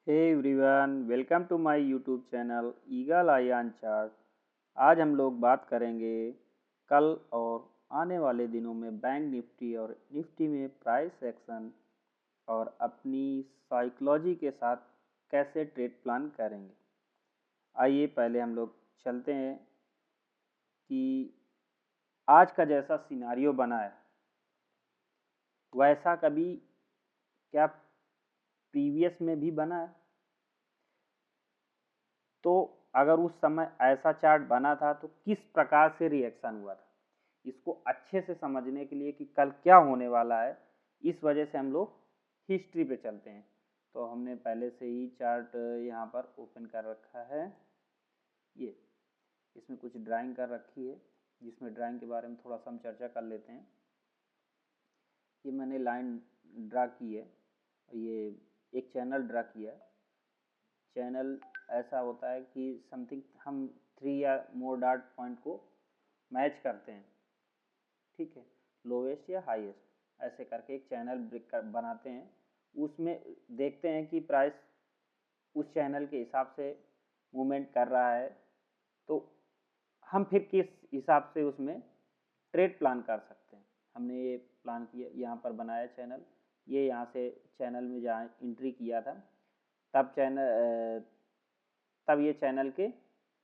Hey everyone, welcome to my YouTube channel Eagle Eye on Chart. आज हम लोग बात करेंगे कल और आने वाले दिनों में बैंक निफ्टी और निफ्टी में प्राइस एक्शन और अपनी साइकोलॉजी के साथ कैसे ट्रेड प्लान करेंगे। आइए पहले हम लोग चलते हैं कि आज का जैसा सिनारियो बना है वैसा कभी क्या प्रीवियस में भी बना है। तो अगर उस समय ऐसा चार्ट बना था तो किस प्रकार से रिएक्शन हुआ था, इसको अच्छे से समझने के लिए कि कल क्या होने वाला है, इस वजह से हम लोग हिस्ट्री पे चलते हैं। तो हमने पहले से ही चार्ट यहाँ पर ओपन कर रखा है। ये इसमें कुछ ड्राइंग कर रखी है, जिसमें ड्राइंग के बारे में थोड़ा सा हम चर्चा कर लेते हैं। ये मैंने लाइन ड्रा की है, ये एक चैनल ड्रा किया है। चैनल ऐसा होता है कि समथिंग हम 3 या मोर डार्ट पॉइंट को मैच करते हैं, ठीक है, लोवेस्ट या हाईएस्ट ऐसे करके एक चैनल बनाते हैं। उसमें देखते हैं कि प्राइस उस चैनल के हिसाब से मूवमेंट कर रहा है, तो हम फिर किस हिसाब से उसमें ट्रेड प्लान कर सकते हैं। हमने ये प्लान किया, यहाँ पर बनाया चैनल। ये यहाँ से चैनल में जहाँ एंट्री किया था तब ये चैनल के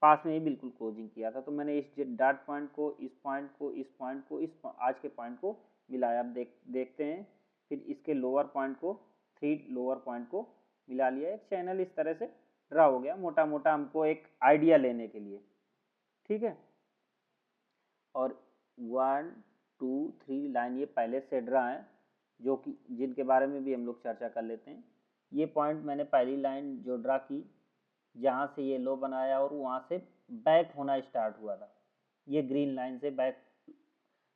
पास में ही बिल्कुल क्लोजिंग किया था। तो मैंने इस डार्ट पॉइंट को, इस पॉइंट को, इस पॉइंट को, आज के पॉइंट को मिलाया। अब देखते हैं, फिर इसके लोअर पॉइंट को, 3 लोअर पॉइंट को मिला लिया। एक चैनल इस तरह से ड्रा हो गया, मोटा मोटा हमको एक आइडिया लेने के लिए, ठीक है। और 1 2 3 लाइन ये पहले से ड्रा है, जो कि जिनके बारे में भी हम लोग चर्चा कर लेते हैं। ये पॉइंट मैंने पहली लाइन जो ड्रा की, जहाँ से ये लो बनाया और वहाँ से बैक होना स्टार्ट हुआ था। ये ग्रीन लाइन से बैक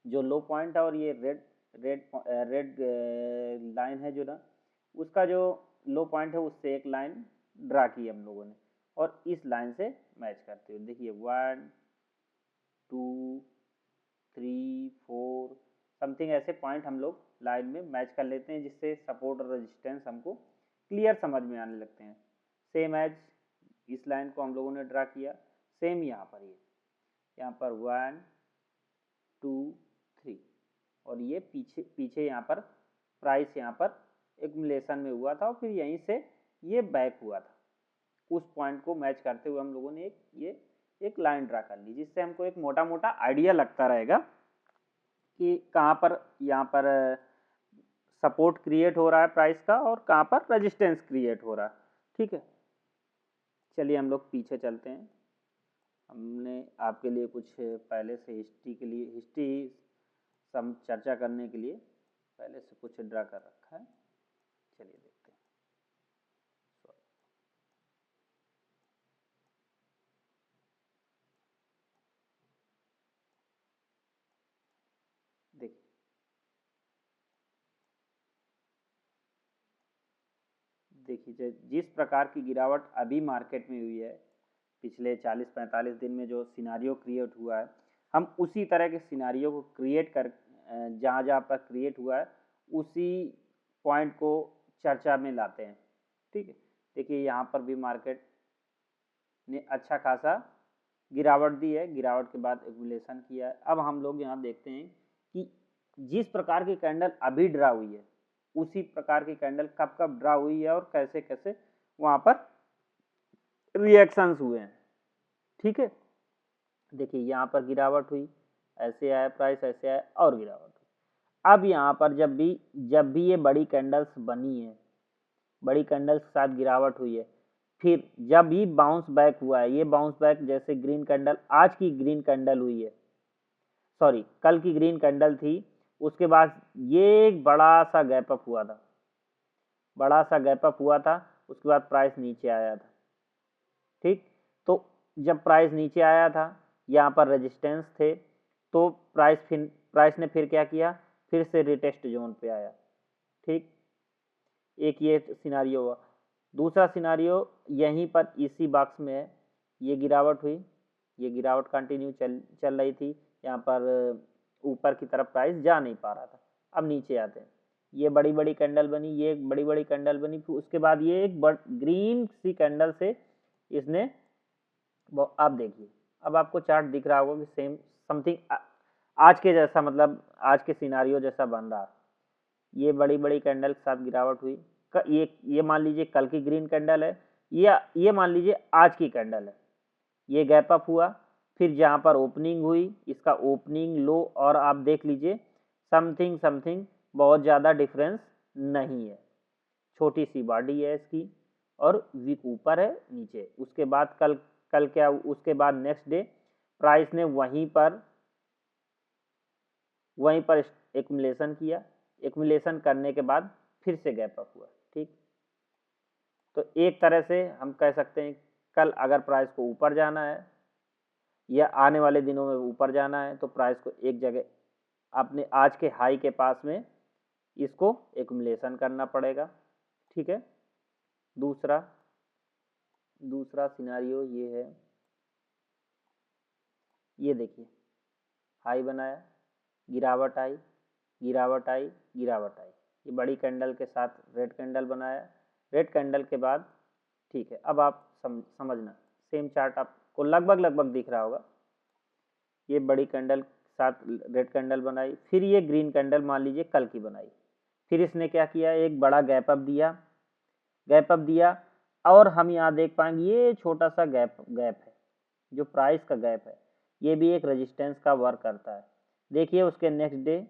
जो लो पॉइंट है, और ये रेड रेड रेड लाइन है जो ना, उसका जो लो पॉइंट है उससे एक लाइन ड्रा की हम लोगों ने, और इस लाइन से मैच करते हुए देखिए 1 2 3 4 समथिंग ऐसे पॉइंट हम लोग लाइन में मैच कर लेते हैं, जिससे सपोर्ट और रेजिस्टेंस हमको क्लियर समझ में आने लगते हैं। सेम एज इस लाइन को हम लोगों ने ड्रा किया, सेम यहाँ पर यहाँ पर 1 2 3, और ये पीछे पीछे यहाँ पर प्राइस यहाँ पर एक्युमुलेशन में हुआ था, और फिर यहीं से ये बैक हुआ था। उस पॉइंट को मैच करते हुए हम लोगों ने एक लाइन ड्रा कर ली, जिससे हमको एक मोटा मोटा आइडिया लगता रहेगा कि कहाँ पर यहाँ पर सपोर्ट क्रिएट हो रहा है प्राइस का, और कहाँ पर रेजिस्टेंस क्रिएट हो रहा है, ठीक है। चलिए हम लोग पीछे चलते हैं। हमने आपके लिए कुछ पहले से हिस्ट्री सम चर्चा करने के लिए पहले से कुछ ड्रा कर रखा है। चलिए देखते हैं। देखिए जिस प्रकार की गिरावट अभी मार्केट में हुई है, पिछले 40-45 दिन में जो सिनारियो क्रिएट हुआ है, हम उसी तरह के सिनारियो को क्रिएट कर जहाँ जहाँ पर क्रिएट हुआ है उसी पॉइंट को चर्चा में लाते हैं, ठीक है। देखिए यहाँ पर भी मार्केट ने अच्छा खासा गिरावट दी है, गिरावट के बाद एक्युमुलेशन किया है। अब हम लोग यहाँ देखते हैं कि जिस प्रकार की कैंडल अभी ड्रा हुई है, उसी प्रकार की कैंडल कब कब ड्रा हुई है और कैसे कैसे वहाँ पर रिएक्शंस हुए हैं, ठीक है। देखिए यहाँ पर गिरावट हुई, ऐसे आया प्राइस, ऐसे आया और गिरावट हुई। अब यहाँ पर जब भी ये बड़ी कैंडल्स बनी है, बड़ी कैंडल्स के साथ गिरावट हुई है, फिर जब भी बाउंस बैक हुआ है, ये बाउंस बैक जैसे ग्रीन कैंडल, आज की ग्रीन कैंडल हुई है, सॉरी कल की ग्रीन कैंडल थी, उसके बाद ये एक बड़ा सा गैप अप हुआ था, बड़ा सा गैप अप हुआ था, उसके बाद प्राइस नीचे आया था, ठीक। तो जब प्राइस नीचे आया था, यहाँ पर रेजिस्टेंस थे, तो प्राइस ने फिर क्या किया, फिर से रिटेस्ट जोन पे आया, ठीक। एक ये सिनारियो हुआ। दूसरा सिनारियो यहीं पर इसी बॉक्स में है, ये गिरावट हुई, ये गिरावट कंटिन्यू चल रही थी, यहाँ पर ऊपर की तरफ प्राइस जा नहीं पा रहा था। अब नीचे आते हैं, ये बड़ी बड़ी कैंडल बनी, ये एक बड़ी बड़ी कैंडल बनी, फिर उसके बाद ये एक ग्रीन सी कैंडल से इसने, आप देखिए अब आपको चार्ट दिख रहा होगा कि सेम समथिंग आज के जैसा, मतलब आज के सिनारियो जैसा बन रहा है। ये बड़ी बड़ी कैंडल के साथ गिरावट हुई, ये मान लीजिए कल की ग्रीन कैंडल है, ये मान लीजिए आज की कैंडल है। ये गैप अप हुआ, फिर जहाँ पर ओपनिंग हुई, इसका ओपनिंग लो, और आप देख लीजिए समथिंग समथिंग बहुत ज़्यादा डिफरेंस नहीं है, छोटी सी बॉडी है इसकी और वीक ऊपर है नीचे। उसके बाद कल क्या, उसके बाद नेक्स्ट डे प्राइस ने वहीं पर एक्युमुलेशन किया, एक्युमुलेशन करने के बाद फिर से गैप अप हुआ। ठीक, तो एक तरह से हम कह सकते हैं कल अगर प्राइस को ऊपर जाना है या आने वाले दिनों में ऊपर जाना है तो प्राइस को एक जगह अपने आज के हाई के पास में इसको एक्युमुलेशन करना पड़ेगा। ठीक है, दूसरा सिनारियो ये है, ये देखिए हाई बनाया, गिरावट आई गिरावट आई गिरावट आई, ये बड़ी कैंडल के साथ रेड कैंडल बनाया, रेड कैंडल के बाद, ठीक है अब आप समझना, सेम चार्ट आपको लगभग दिख रहा होगा। ये बड़ी कैंडल के साथ रेड कैंडल बनाई, फिर ये ग्रीन कैंडल मान लीजिए कल की बनाई, फिर इसने क्या किया, एक बड़ा गैप अप दिया, और हम यहाँ देख पाएंगे ये छोटा सा गैप है जो प्राइस का गैप है, ये भी एक रेजिस्टेंस का वर्क करता है। देखिए उसके नेक्स्ट डे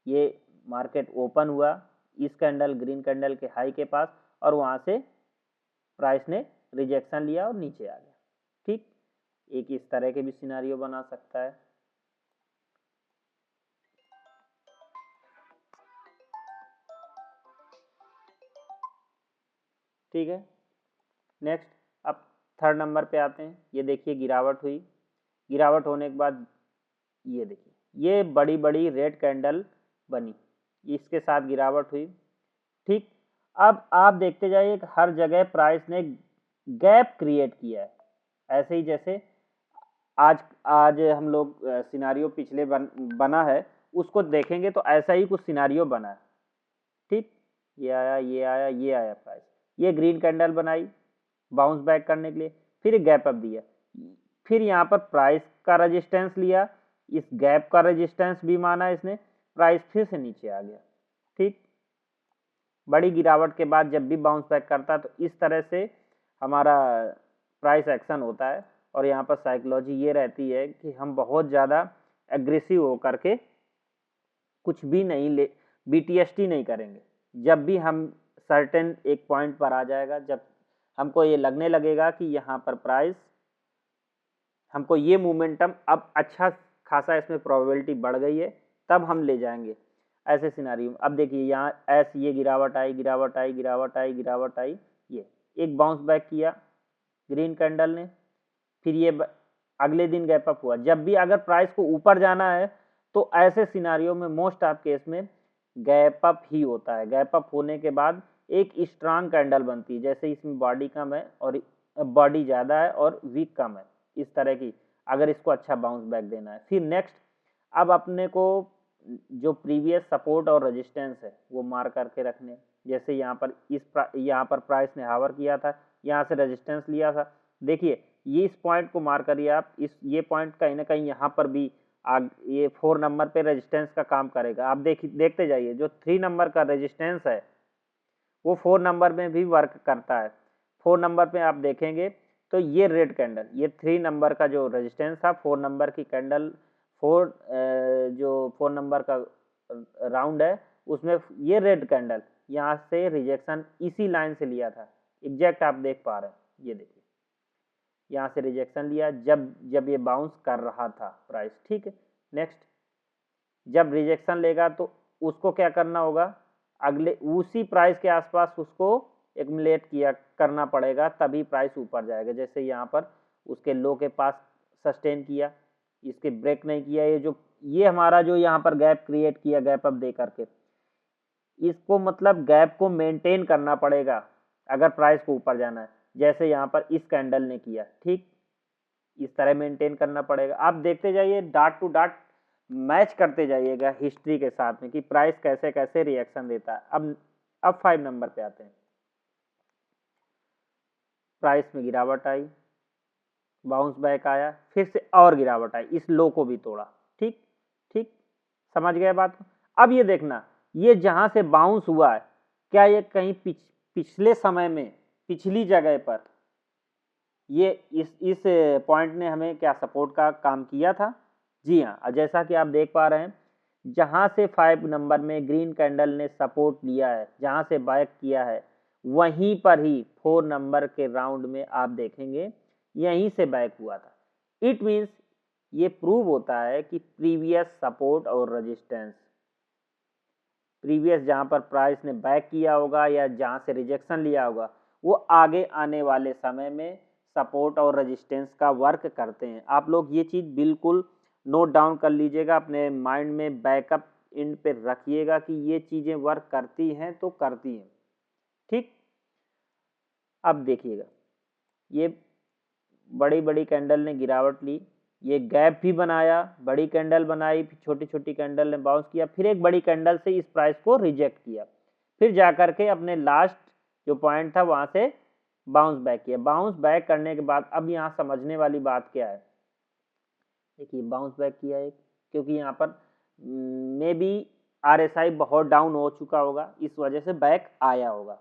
ये मार्केट ओपन हुआ इस कैंडल ग्रीन कैंडल के हाई के पास, और वहाँ से प्राइस ने रिजेक्शन लिया और नीचे आ गया। ठीक, एक इस तरह के भी सिनारियो बना सकता है। ठीक है, नेक्स्ट अब थर्ड नंबर पे आते हैं। ये देखिए गिरावट हुई, गिरावट होने के बाद ये देखिए ये बड़ी बड़ी रेड कैंडल बनी, इसके साथ गिरावट हुई। ठीक, अब आप देखते जाइए कि हर जगह प्राइस ने गैप क्रिएट किया है, ऐसे ही जैसे आज हम लोग सिनारियो पिछले बना है उसको देखेंगे तो ऐसा ही कुछ सिनारियो बना है। ठीक, ये आया प्राइस, ये ग्रीन कैंडल बनाई बाउंस बैक करने के लिए, फिर गैप अप दिया, फिर यहाँ पर प्राइस का रेजिस्टेंस लिया, इस गैप का रेजिस्टेंस भी माना इसने, प्राइस फिर से नीचे आ गया। ठीक, बड़ी गिरावट के बाद जब भी बाउंस बैक करता है तो इस तरह से हमारा प्राइस एक्शन होता है, और यहाँ पर साइकोलॉजी ये रहती है कि हम बहुत ज़्यादा एग्रेसिव होकर के कुछ भी नहीं BTST नहीं करेंगे। जब भी हम सर्टेन एक पॉइंट पर आ जाएगा, जब हमको ये लगने लगेगा कि यहाँ पर प्राइस, हमको ये मोमेंटम अब अच्छा खासा इसमें प्रोबेबिलिटी बढ़ गई है, तब हम ले जाएंगे ऐसे सिनारियो। अब देखिए यहाँ ये गिरावट आई, ये एक बाउंस बैक किया ग्रीन कैंडल ने, फिर ये अगले दिन गैप अप हुआ। जब भी अगर प्राइस को ऊपर जाना है तो ऐसे सिनारियो में मोस्ट ऑफ केस में गैप अप ही होता है। गैप अप होने के बाद एक स्ट्रांग कैंडल बनती है, जैसे इसमें बॉडी कम है और बॉडी ज़्यादा है और वीक कम है, इस तरह की, अगर इसको अच्छा बाउंस बैक देना है। फिर नेक्स्ट अब अपने को जो प्रीवियस सपोर्ट और रेजिस्टेंस है वो मार करके रखने, जैसे यहाँ पर प्राइस ने हावर किया था, यहाँ से रेजिस्टेंस लिया था। देखिए ये इस पॉइंट को मार करिए आप, ये पॉइंट कहीं ना कहीं यहाँ पर भी ये 4 नंबर पे रेजिस्टेंस का काम करेगा। आप देखते जाइए जो 3 नंबर का रेजिस्टेंस है वो 4 नंबर में भी वर्क करता है। 4 नंबर पे आप देखेंगे तो ये रेड कैंडल, ये 3 नंबर का जो रेजिस्टेंस था, 4 नंबर की कैंडल, 4 नंबर का राउंड है उसमें ये रेड कैंडल यहाँ से रिजेक्शन इसी लाइन से लिया था, एग्जैक्ट आप देख पा रहे हैं। ये देखिए यहाँ से रिजेक्शन लिया जब ये बाउंस कर रहा था प्राइस। ठीक है, नेक्स्ट जब रिजेक्शन लेगा तो उसको क्या करना होगा, अगले उसी प्राइस के आसपास उसको एक्युमुलेट करना पड़ेगा, तभी प्राइस ऊपर जाएगा। जैसे यहाँ पर उसके लो के पास सस्टेन किया, इसके ब्रेक नहीं किया, ये हमारा जो यहाँ पर गैप क्रिएट किया गैप अप दे करके, इसको मतलब गैप को मेंटेन करना पड़ेगा अगर प्राइस को ऊपर जाना है, जैसे यहाँ पर इस कैंडल ने किया। ठीक, इस तरह मेंटेन करना पड़ेगा। आप देखते जाइए डॉट टू डॉट मैच करते जाइएगा हिस्ट्री के साथ में कि प्राइस कैसे कैसे रिएक्शन देता है। अब 5 नंबर पे आते हैं। प्राइस में गिरावट आई, बाउंस बैक आया, फिर से और गिरावट आई, इस लो को भी तोड़ा। ठीक ठीक, समझ गए बात को। अब ये देखना, ये जहां से बाउंस हुआ है, क्या ये कहीं पिछले समय में पिछली जगह पर ये इस पॉइंट ने हमें क्या सपोर्ट का काम किया था? जी हाँ, जैसा कि आप देख पा रहे हैं, जहां से 5 नंबर में ग्रीन कैंडल ने सपोर्ट लिया है, जहां से बैक किया है, वहीं पर ही 4 नंबर के राउंड में आप देखेंगे यहीं से बैक हुआ था। इट मीन्स ये प्रूव होता है कि प्रीवियस सपोर्ट और रेजिस्टेंस, प्रीवियस जहां पर प्राइस ने बैक किया होगा या जहां से रिजेक्शन लिया होगा, वो आगे आने वाले समय में सपोर्ट और रेजिस्टेंस का वर्क करते हैं। आप लोग ये चीज़ बिल्कुल नोट डाउन कर लीजिएगा, अपने माइंड में बैकअप एंड पे रखिएगा कि ये चीज़ें वर्क करती हैं तो करती हैं। ठीक, अब देखिएगा, ये बड़ी बड़ी कैंडल ने गिरावट ली, ये गैप भी बनाया, बड़ी कैंडल बनाई, फिर छोटी छोटी कैंडल ने बाउंस किया, फिर एक बड़ी कैंडल से इस प्राइस को रिजेक्ट किया, फिर जाकर के अपने लास्ट जो पॉइंट था वहां से बाउंस बैक किया। बाउंस बैक करने के बाद अब यहाँ समझने वाली बात क्या है, देखिए बाउंस बैक किया एक, क्योंकि यहाँ पर मे बी RSI बहुत डाउन हो चुका होगा, इस वजह से बैक आया होगा।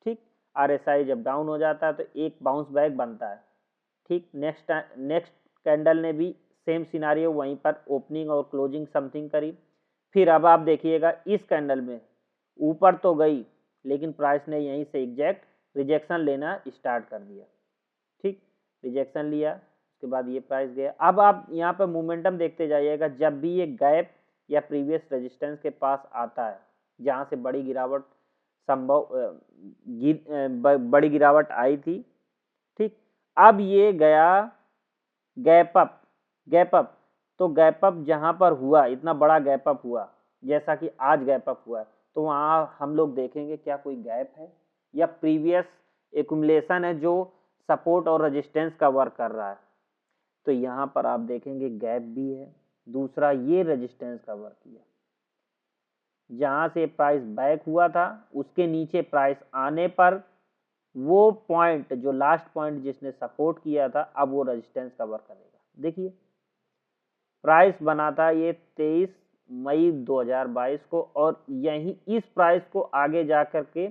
ठीक, RSI जब डाउन हो जाता है तो एक बाउंस बैक बनता है। ठीक, नेक्स्ट कैंडल ने भी सेम सिनारियो वहीं पर ओपनिंग और क्लोजिंग समथिंग करी। फिर अब आप देखिएगा इस कैंडल में ऊपर तो गई, लेकिन प्राइस ने यहीं से एग्जैक्ट रिजेक्शन लेना स्टार्ट कर दिया। ठीक, रिजेक्शन लिया, उसके बाद ये प्राइस गया। अब आप यहाँ पर मोमेंटम देखते जाइएगा, जब भी ये गैप या प्रीवियस रेजिस्टेंस के पास आता है, जहाँ से बड़ी गिरावट संभव बड़ी गिरावट आई थी। ठीक, अब ये गया गैप अप, तो गैप अप जहां पर हुआ, इतना बड़ा गैप अप हुआ जैसा कि आज गैप अप हुआ है, तो वहां हम लोग देखेंगे क्या कोई गैप है या प्रीवियस एक्युमुलेशन है जो सपोर्ट और रेजिस्टेंस का वर्क कर रहा है। तो यहाँ पर आप देखेंगे गैप भी है, दूसरा ये रेजिस्टेंस का वर्क किया, जहां से प्राइस बैक हुआ था उसके नीचे प्राइस आने पर वो पॉइंट, जो लास्ट पॉइंट जिसने सपोर्ट किया था, अब वो रेजिस्टेंस का वर्क करेगा। देखिए प्राइस बना था ये 23 मई 2022 को, और यही इस प्राइस को आगे जाकर के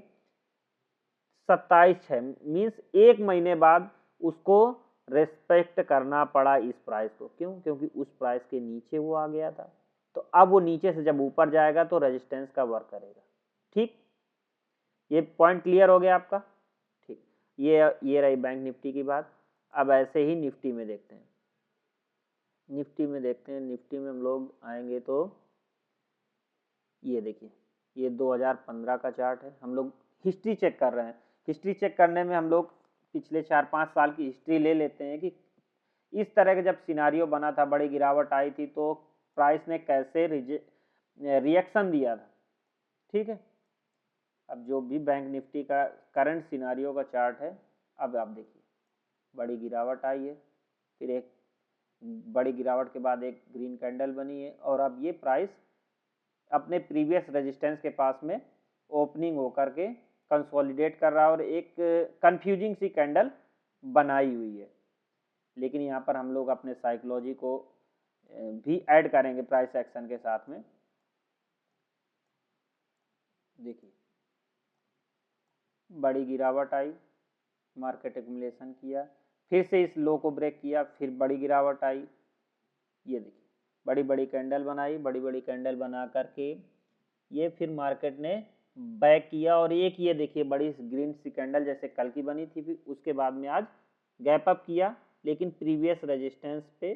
27/6 मीन्स 1 महीने बाद उसको रेस्पेक्ट करना पड़ा इस प्राइस को। क्यों? क्योंकि उस प्राइस के नीचे वो आ गया था, तो अब वो नीचे से जब ऊपर जाएगा तो रेजिस्टेंस का वर्क करेगा। ठीक, ये पॉइंट क्लियर हो गया आपका? ठीक, ये रही बैंक निफ्टी की बात। अब ऐसे ही निफ्टी में देखते हैं, निफ्टी में हम लोग आएंगे तो ये देखिए, ये 2015 का चार्ट है। हम लोग हिस्ट्री चेक कर रहे हैं। हिस्ट्री चेक करने में हम लोग पिछले 4-5 साल की हिस्ट्री ले लेते हैं कि इस तरह का जब सिनारियो बना था, बड़ी गिरावट आई थी, तो प्राइस ने कैसे रिएक्शन दिया था। ठीक है, अब जो भी बैंक निफ्टी का करंट सिनारियो का चार्ट है, अब आप देखिए बड़ी गिरावट आई है, फिर एक बड़ी गिरावट के बाद एक ग्रीन कैंडल बनी है, और अब ये प्राइस अपने प्रीवियस रेजिस्टेंस के पास में ओपनिंग होकर के कंसोलिडेट कर रहा है और एक कंफ्यूजिंग सी कैंडल बनाई हुई है। लेकिन यहाँ पर हम लोग अपने साइकोलॉजी को भी ऐड करेंगे प्राइस एक्शन के साथ में। देखिए बड़ी गिरावट आई, मार्केट एक्युमुलेशन किया, फिर से इस लो को ब्रेक किया, फिर बड़ी गिरावट आई। ये देखिए बड़ी बड़ी कैंडल बनाई, बड़ी बड़ी कैंडल बना करके ये फिर मार्केट ने बैक किया, और एक ये देखिए बड़ी ग्रीन सी कैंडल जैसे कल की बनी थी, फिर उसके बाद में आज गैप अप किया, लेकिन प्रीवियस रेजिस्टेंस पे,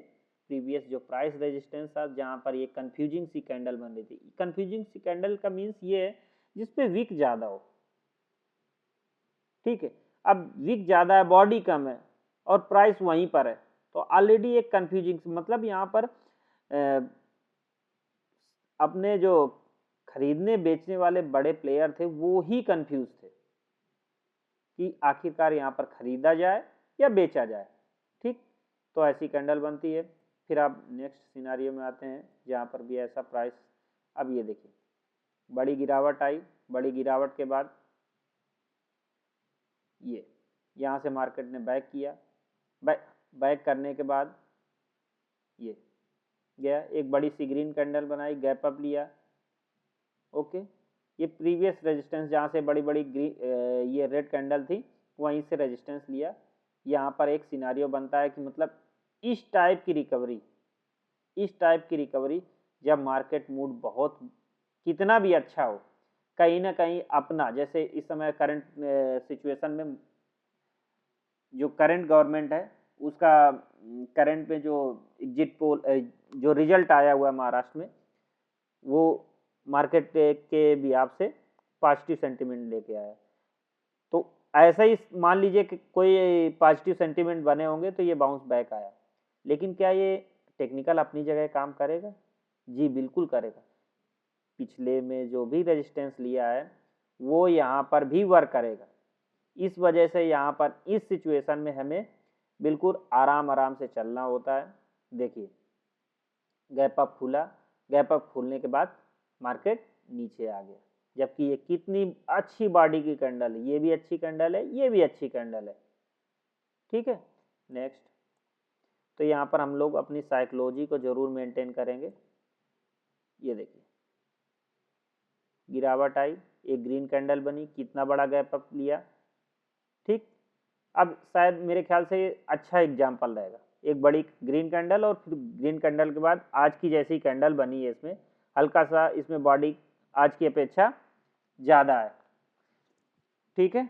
प्रीवियस जो प्राइस रेजिस्टेंस था जहां पर ये कंफ्यूजिंग सी कैंडल बन रही थी। कंफ्यूजिंग सी कैंडल का मीन्स ये है जिसपे विक ज्यादा हो। ठीक है, अब विक ज्यादा है, बॉडी कम है, और प्राइस वहीं पर है, तो ऑलरेडी एक कंफ्यूजिंग, मतलब यहाँ पर अपने जो खरीदने बेचने वाले बड़े प्लेयर थे वो ही कंफ्यूज थे कि आखिरकार यहाँ पर खरीदा जाए या बेचा जाए। ठीक, तो ऐसी कैंडल बनती है, फिर आप नेक्स्ट सिनारियो में आते हैं जहाँ पर भी ऐसा प्राइस, अब ये देखिए बड़ी गिरावट आई, बड़ी गिरावट के बाद ये यहाँ से मार्केट ने बैक किया, बैक करने के बाद ये गया, एक बड़ी सी ग्रीन कैंडल बनाई, गैप अप लिया, ओके। ये प्रीवियस रेजिस्टेंस जहाँ से बड़ी बड़ी ये रेड कैंडल थी वहीं से रेजिस्टेंस लिया। यहाँ पर एक सिनारियो बनता है कि मतलब इस टाइप की रिकवरी जब मार्केट मूड बहुत कितना भी अच्छा हो, कहीं ना कहीं अपना, जैसे इस समय करंट सिचुएशन में जो करंट गवर्नमेंट है उसका करंट में जो एग्जिट पोल जो रिजल्ट आया हुआ है महाराष्ट्र में, वो मार्केट के बिहाफ से पॉजिटिव सेंटीमेंट लेके आया। तो ऐसा ही मान लीजिए कि कोई पॉजिटिव सेंटीमेंट बने होंगे तो ये बाउंस बैक आया, लेकिन क्या ये टेक्निकल अपनी जगह काम करेगा? जी बिल्कुल करेगा। पिछले में जो भी रेजिस्टेंस लिया है वो यहाँ पर भी वर्क करेगा। इस वजह से यहाँ पर इस सिचुएशन में हमें बिल्कुल आराम से चलना होता है। देखिए गैप अप खुला, गैप अप खुलने के बाद मार्केट नीचे आ गया, जबकि ये कितनी अच्छी बॉडी की कैंडल है, ये भी अच्छी कैंडल है, ये भी अच्छी कैंडल है, ठीक है। नेक्स्ट, तो यहाँ पर हम लोग अपनी साइकोलॉजी को जरूर मेंटेन करेंगे। ये देखिए गिरावट आई, एक ग्रीन कैंडल बनी, कितना बड़ा गैप अप लिया, ठीक। अब शायद मेरे ख्याल से अच्छा एग्जाम्पल रहेगा, एक बड़ी ग्रीन कैंडल और फिर ग्रीन कैंडल के बाद आज की जैसी कैंडल बनी है, इसमें हल्का सा इसमें बॉडी आज की अपेक्षा ज़्यादा है, ठीक है।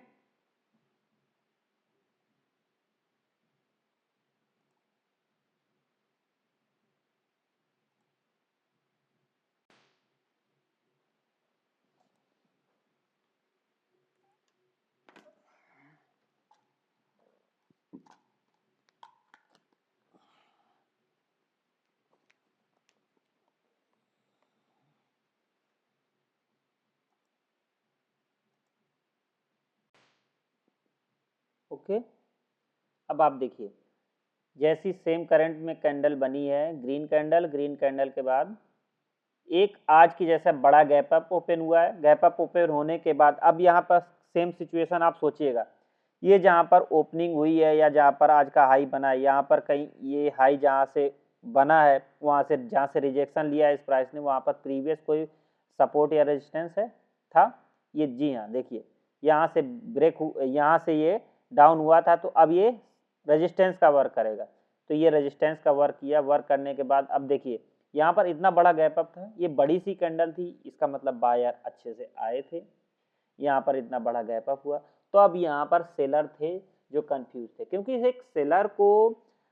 ओके, अब आप देखिए जैसी सेम करंट में कैंडल बनी है, ग्रीन कैंडल के बाद एक आज की जैसा बड़ा गैप अप ओपन हुआ है। गैप अप ओपन होने के बाद अब यहाँ पर सेम सिचुएशन आप सोचिएगा, ये जहाँ पर ओपनिंग हुई है या जहाँ पर आज का हाई बना है, यहाँ पर कहीं ये हाई जहाँ से बना है वहाँ से जहाँ से रिजेक्शन लिया है इस प्राइस ने, वहाँ पर प्रीवियस कोई सपोर्ट या रेजिस्टेंस है था? ये जी हाँ, देखिए यहाँ से ब्रेक, यहाँ से ये डाउन हुआ था, तो अब ये रेजिस्टेंस का वर्क करेगा। तो ये रेजिस्टेंस का वर्क किया, वर्क करने के बाद अब देखिए यहाँ पर इतना बड़ा गैप अप था, ये बड़ी सी कैंडल थी, इसका मतलब बायर अच्छे से आए थे, यहाँ पर इतना बड़ा गैप अप हुआ। तो अब यहाँ पर सेलर थे जो कंफ्यूज थे, क्योंकि एक सेलर को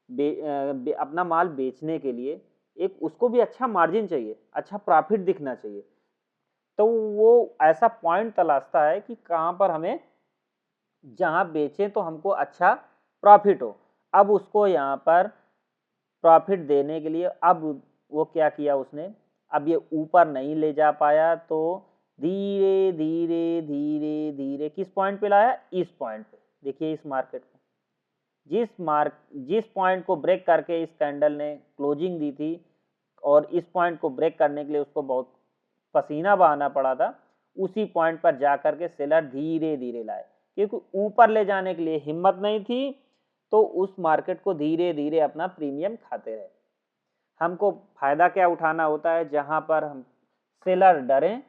अपना माल बेचने के लिए एक उसको भी अच्छा मार्जिन चाहिए, अच्छा प्रॉफिट दिखना चाहिए, तो वो ऐसा पॉइंट तलाशता है कि कहाँ पर हमें जहाँ बेचें तो हमको अच्छा प्रॉफिट हो। अब उसको यहाँ पर प्रॉफिट देने के लिए अब वो क्या किया उसने, अब ये ऊपर नहीं ले जा पाया तो धीरे धीरे धीरे धीरे किस पॉइंट पे लाया? इस पॉइंट पे। देखिए इस मार्केट को जिस पॉइंट को ब्रेक करके इस कैंडल ने क्लोजिंग दी थी और इस पॉइंट को ब्रेक करने के लिए उसको बहुत पसीना बहाना पड़ा था, उसी पॉइंट पर जा करके सेलर धीरे धीरे लाए, क्योंकि ऊपर ले जाने के लिए हिम्मत नहीं थी, तो उस मार्केट को धीरे धीरे अपना प्रीमियम खाते रहे। हमको फायदा क्या उठाना होता है? जहां पर हम सेलर डरें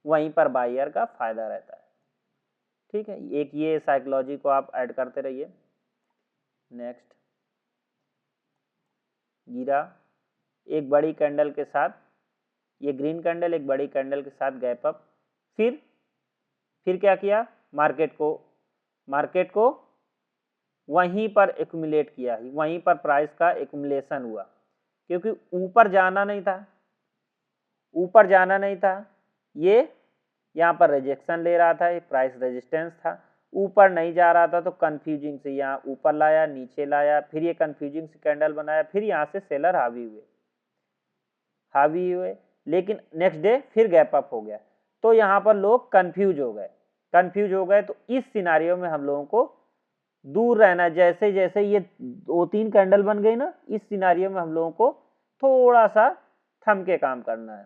वहीं पर बायर का फायदा रहता है, ठीक है। एक ये साइकोलॉजी को आप ऐड करते रहिए। नेक्स्ट, गिरा एक बड़ी कैंडल के साथ, ये ग्रीन कैंडल एक बड़ी कैंडल के साथ गैप अप, फिर क्या किया? मार्केट को वहीं पर एक्यूमुलेट किया, वहीं पर प्राइस का एक्यूमुलेशन हुआ, क्योंकि ऊपर जाना नहीं था, ये यहाँ पर रिजेक्शन ले रहा था, एक प्राइस रेजिस्टेंस था, ऊपर नहीं जा रहा था, तो कंफ्यूजिंग से यहाँ ऊपर लाया, नीचे लाया, फिर ये कंफ्यूजिंग से कैंडल बनाया, फिर यहाँ से सेलर हावी हुए, लेकिन नेक्स्ट डे फिर गैप अप हो गया। तो यहाँ पर लोग कंफ्यूज हो गए, तो इस सिनारियो में हम लोगों को दूर रहना। जैसे जैसे ये 2-3 कैंडल बन गई ना, इस सिनारियो में हम लोगों को थोड़ा सा थम के काम करना है।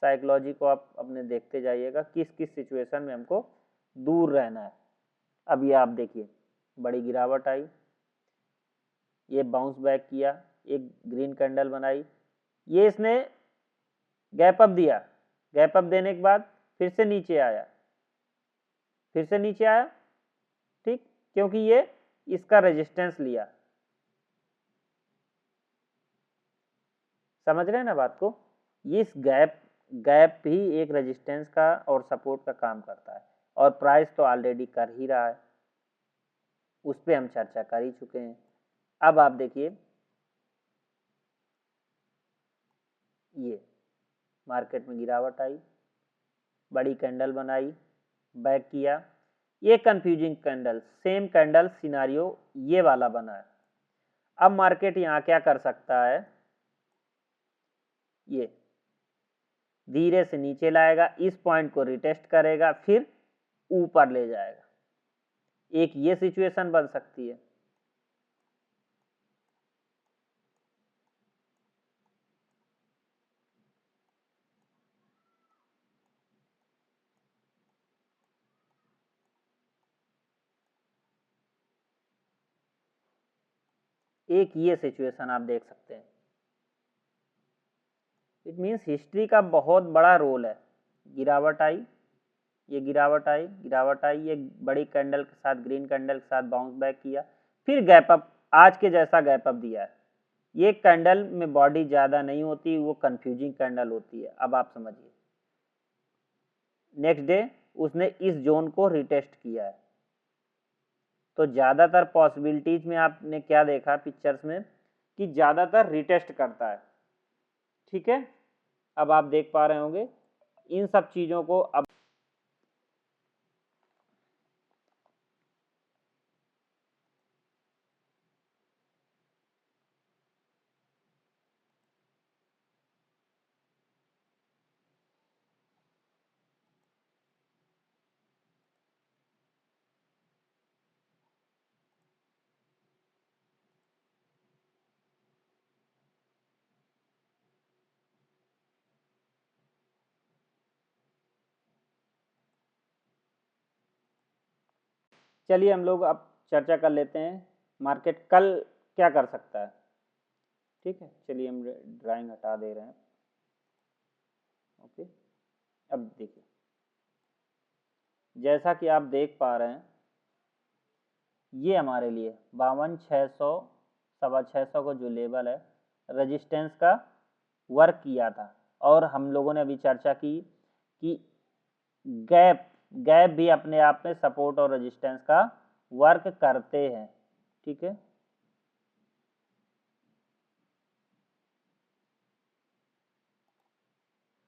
साइकोलॉजी को आप अपने देखते जाइएगा, किस किस सिचुएशन में हमको दूर रहना है। अब ये आप देखिए, बड़ी गिरावट आई, ये बाउंस बैक किया, एक ग्रीन कैंडल बनाई, ये इसने गैप अप दिया, गैप अप देने के बाद फिर से नीचे आया, फिर से नीचे आया, ठीक, क्योंकि ये इसका रेजिस्टेंस लिया। समझ रहे हैं ना बात को? इस गैप भी एक रेजिस्टेंस का और सपोर्ट का काम करता है, और प्राइस तो ऑलरेडी कर ही रहा है, उस पर हम चर्चा कर ही चुके हैं। अब आप देखिए, ये मार्केट में गिरावट आई, बड़ी कैंडल बनाई, बैक किया, ये confusing candle, same candle scenario ये वाला बना है। अब मार्केट यहाँ क्या कर सकता है, ये धीरे से नीचे लाएगा, इस पॉइंट को रिटेस्ट करेगा, फिर ऊपर ले जाएगा। एक ये सिचुएशन बन सकती है। एक ये सिचुएशन आप देख सकते हैं। इट मीन्स हिस्ट्री का बहुत बड़ा रोल है। गिरावट आई, ये गिरावट आई, गिरावट आई, ये बड़ी कैंडल के साथ, ग्रीन कैंडल के साथ बाउंस बैक किया, फिर गैप अप, आज के जैसा गैप अप दिया है। ये कैंडल में बॉडी ज़्यादा नहीं होती, वो कंफ्यूजिंग कैंडल होती है। अब आप समझिए, नेक्स्ट डे उसने इस जोन को रिटेस्ट किया है। तो ज़्यादातर पॉसिबिलिटीज में आपने क्या देखा पिक्चर्स में, कि ज़्यादातर रिटेस्ट करता है, ठीक है। अब आप देख पा रहे होंगे इन सब चीज़ों को। अब चलिए हम लोग अब चर्चा कर लेते हैं मार्केट कल क्या कर सकता है, ठीक है। चलिए हम ड्राइंग हटा दे रहे हैं, ओके। अब देखिए, जैसा कि आप देख पा रहे हैं, ये हमारे लिए 52,600, 6,650 का जो लेवल है, रेजिस्टेंस का वर्क किया था। और हम लोगों ने अभी चर्चा की कि गैप गैप भी अपने आप में सपोर्ट और रेजिस्टेंस का वर्क करते हैं, ठीक है।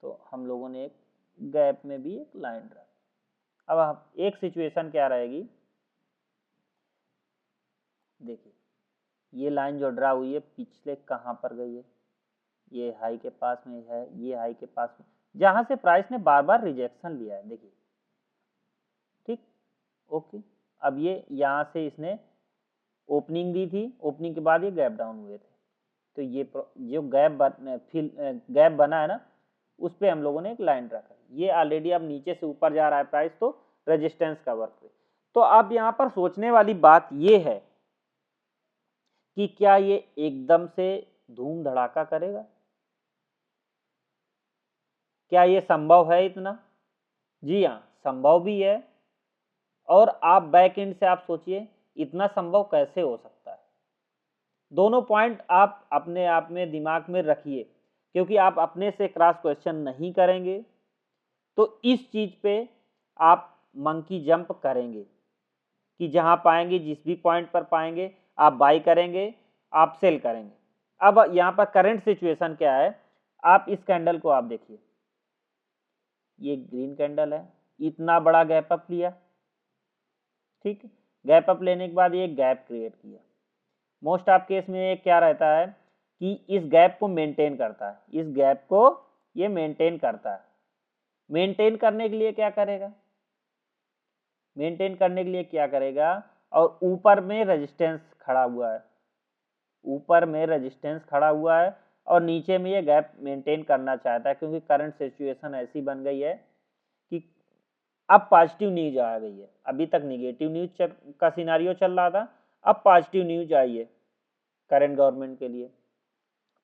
तो हम लोगों ने एक गैप में भी एक लाइन ड्रा। अब एक सिचुएशन क्या रहेगी, देखिए, ये लाइन जो ड्रा हुई है पिछले कहाँ पर गई है, ये हाई के पास में है, ये हाई के पास में, जहां से प्राइस ने बार बार रिजेक्शन लिया है, देखिए, ठीक, ओके। अब ये यहाँ से इसने ओपनिंग दी थी, ओपनिंग के बाद ये गैप डाउन हुए थे। तो ये जो गैप बना है ना, उस पर हम लोगों ने एक लाइन रखा। ये ऑलरेडी अब नीचे से ऊपर जा रहा है प्राइस, तो रेजिस्टेंस का वर्क है। तो अब यहाँ पर सोचने वाली बात ये है कि क्या ये एकदम से धूम धड़ाका करेगा, क्या ये संभव है इतना? जी हाँ, संभव भी है। और आप बैक एंड से आप सोचिए इतना संभव कैसे हो सकता है। दोनों पॉइंट आप अपने आप में दिमाग में रखिए, क्योंकि आप अपने से क्रॉस क्वेश्चन नहीं करेंगे तो इस चीज पे आप मंकी जंप करेंगे, कि जहां पाएंगे, जिस भी पॉइंट पर पाएंगे आप बाई करेंगे, आप सेल करेंगे। अब यहां पर करंट सिचुएशन क्या है, आप इस कैंडल को आप देखिए, ये ग्रीन कैंडल है, इतना बड़ा गैप अप लिया, ठीक, गैप अप लेने के बाद ये गैप क्रिएट किया। मोस्ट ऑफ केस में ये क्या रहता है कि इस गैप को मेंटेन करता है, इस गैप को ये मेंटेन करता है। मेंटेन करने के लिए क्या करेगा, मेंटेन करने के लिए क्या करेगा, और ऊपर में रेजिस्टेंस खड़ा हुआ है, ऊपर में रेजिस्टेंस खड़ा हुआ है और नीचे में ये गैप मेंटेन करना चाहता है, क्योंकि करंट सिचुएशन ऐसी बन गई है कि अब पॉजिटिव न्यूज आ गई है। अभी तक निगेटिव न्यूज का सिनारियो चल रहा था, अब पॉजिटिव न्यूज आई है करंट गवर्नमेंट के लिए।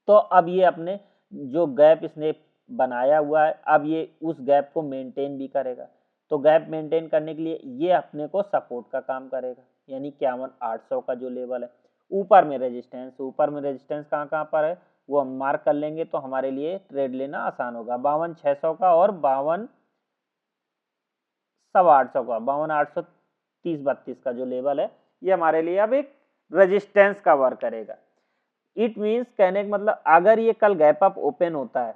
तो अब ये अपने जो गैप इसने बनाया हुआ है, अब ये उस गैप को मेंटेन भी करेगा। तो गैप मेंटेन करने के लिए ये अपने को सपोर्ट का काम करेगा, यानी 51,800 का जो लेवल है। ऊपर में रेजिस्टेंस, ऊपर में रेजिस्टेंस कहाँ कहाँ पर है वो हम मार्क कर लेंगे, तो हमारे लिए ट्रेड लेना आसान होगा। 52,600 का और 52,800 का, 52,830-32 का जो लेवल है, ये हमारे लिए अब एक रेजिस्टेंस का वर्क करेगा। इट मीन्स, कहने का मतलब, अगर ये कल गैप अप ओपन होता है,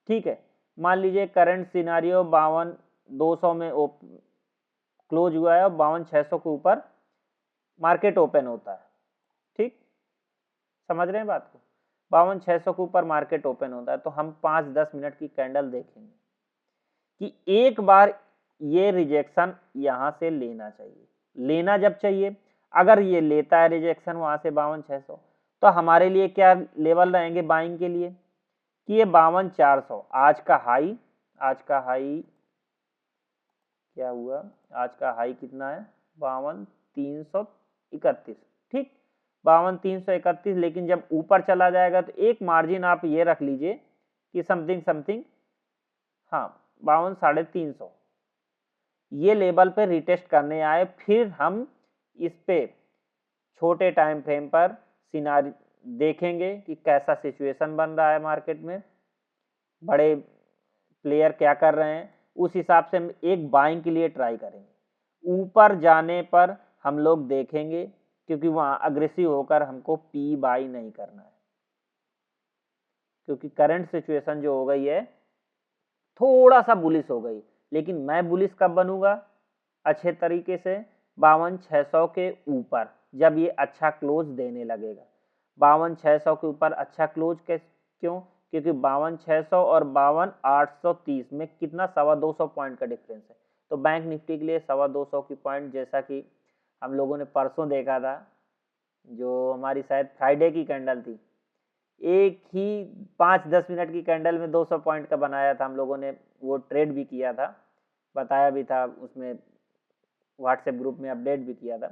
ठीक है, मान लीजिए करंट सिनारियो 52,200 में क्लोज हुआ है और 52,600 के ऊपर मार्केट ओपन होता है, ठीक, समझ रहे हैं बात को, 52,600 के ऊपर मार्केट ओपन होता है, तो हम 5-10 मिनट की कैंडल देखेंगे कि एक बार ये रिजेक्शन यहां से लेना चाहिए। लेना जब चाहिए, अगर ये लेता है रिजेक्शन वहां से 52,600, तो हमारे लिए क्या लेवल रहेंगे बाइंग के लिए कि ये 52,400 आज का हाई, आज का हाई क्या हुआ, आज का हाई कितना है 52,331, ठीक, 52,331। लेकिन जब ऊपर चला जाएगा तो एक मार्जिन आप ये रख लीजिए कि समथिंग समथिंग, हाँ, 52,350 ये लेवल पे रिटेस्ट करने आए, फिर हम इस पे छोटे टाइम फ्रेम पर सिनारी देखेंगे कि कैसा सिचुएशन बन रहा है मार्केट में, बड़े प्लेयर क्या कर रहे हैं, उस हिसाब से हम एक बाइंग के लिए ट्राई करेंगे। ऊपर जाने पर हम लोग देखेंगे, क्योंकि वहां अग्रेसिव होकर हमको पी बाई नहीं करना है, क्योंकि करंट सिचुएशन जो हो गई है थोड़ा सा बुलिश हो गई। लेकिन मैं बुलिश कब बनूंगा अच्छे तरीके से, 52,600 के ऊपर जब ये अच्छा क्लोज देने लगेगा। 52,600 के ऊपर अच्छा क्लोज क्यों, क्योंकि 52,600 और 52,830 में कितना 225 पॉइंट का डिफरेंस है। तो बैंक निफ्टी के लिए 225 की पॉइंट, जैसा कि हम लोगों ने परसों देखा था, जो हमारी शायद फ्राइडे की कैंडल थी, एक ही 5-10 मिनट की कैंडल में 200 पॉइंट का बनाया था हम लोगों ने, वो ट्रेड भी किया था, बताया भी था उसमें, व्हाट्सएप ग्रुप में अपडेट भी किया था।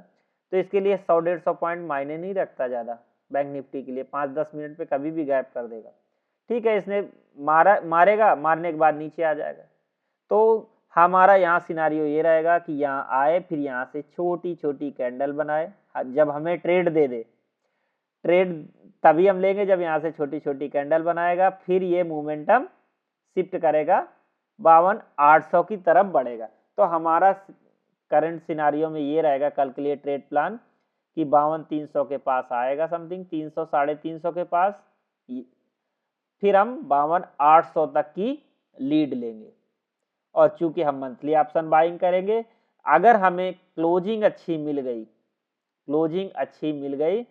तो इसके लिए 100-150 पॉइंट मायने नहीं रखता ज़्यादा बैंक निफ्टी के लिए, 5-10 मिनट पे कभी भी गैप कर देगा, ठीक है, इसने मारेगा, मारने के बाद नीचे आ जाएगा। तो हमारा यहाँ सिनारियो ये रहेगा कि यहाँ आए, फिर यहाँ से छोटी छोटी कैंडल बनाए, जब हमें ट्रेड दे दे, ट्रेड तभी हम लेंगे जब यहाँ से छोटी छोटी कैंडल बनाएगा, फिर ये मोमेंटम शिफ्ट करेगा 52,800 की तरफ बढ़ेगा। तो हमारा करंट सिनारियो में ये रहेगा कल के लिए ट्रेड प्लान कि 52,300 के पास आएगा, समथिंग 300 350 के पास, फिर हम 52,800 तक की लीड लेंगे। और चूंकि हम मंथली ऑप्शन बाइंग करेंगे, अगर हमें क्लोजिंग अच्छी मिल गई, क्लोजिंग अच्छी मिल गई,